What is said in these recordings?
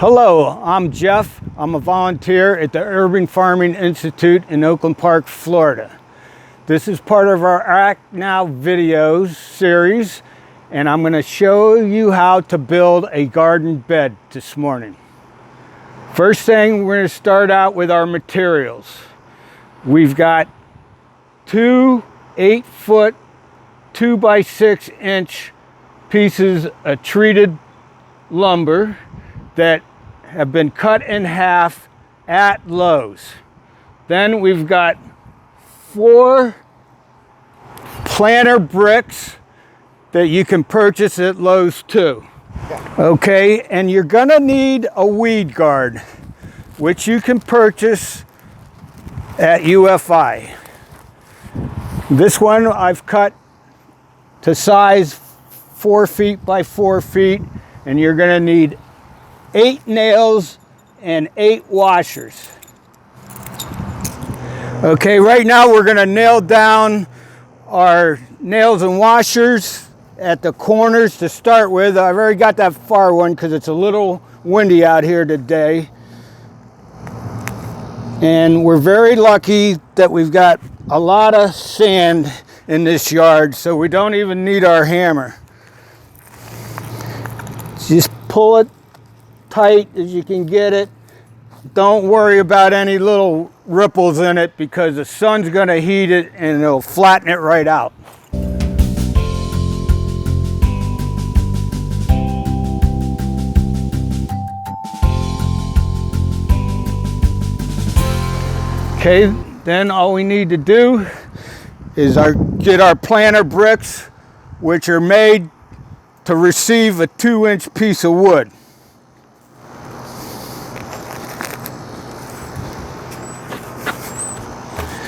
Hello, I'm Jeff. I'm a volunteer at the Urban Farming Institute in Oakland Park, Florida. This is part of our Act Now videos series, and I'm going to show you how to build a garden bed this morning. First thing, we're going to start out with our materials. We've got two 8-foot 2 by 6 inch pieces of treated lumber that have been cut in half at Lowe's. Then we've got 4 planter bricks that you can purchase at Lowe's too. Okay, and you're gonna need a weed guard, which you can purchase at UFI. This one I've cut to size 4 feet by 4 feet, and you're gonna need 8 nails and 8 washers. Okay, right now we're gonna nail down our nails and washers at the corners to start with. I've already got that far one because it's a little windy out here today. And we're very lucky that we've got a lot of sand in this yard, so we don't even need our hammer. Just pull it tight as you can get it. Don't worry about any little ripples in it because the sun's gonna heat it and it'll flatten it right out. Okay, then all we need to do is get our planter bricks, which are made to receive a 2-inch piece of wood.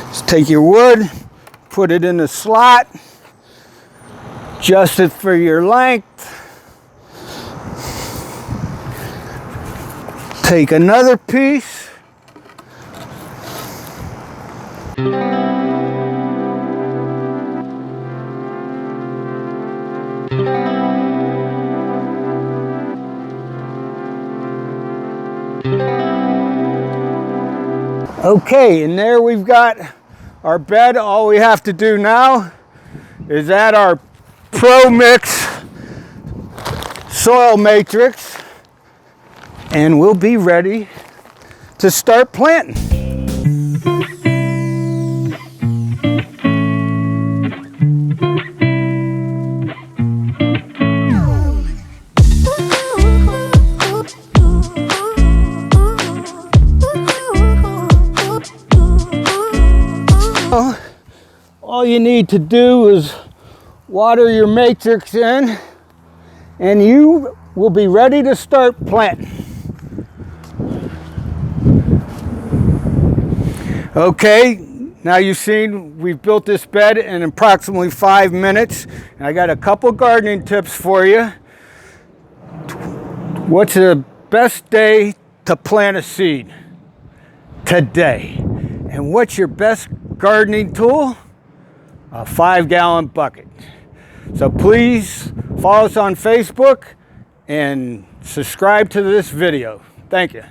Just take your wood, put it in the slot, adjust it for your length. Take another piece. Okay, and there we've got our bed. All we have to do now is add our Pro Mix soil matrix, and we'll be ready to start planting. All you need to do is water your matrix in and you will be ready to start planting. Okay, now you've seen we've built this bed in approximately 5 minutes. And I got a couple gardening tips for you. What's the best day to plant a seed? Today. And what's your best gardening tool? A 5-gallon bucket. So please follow us on Facebook and subscribe to this video. Thank you.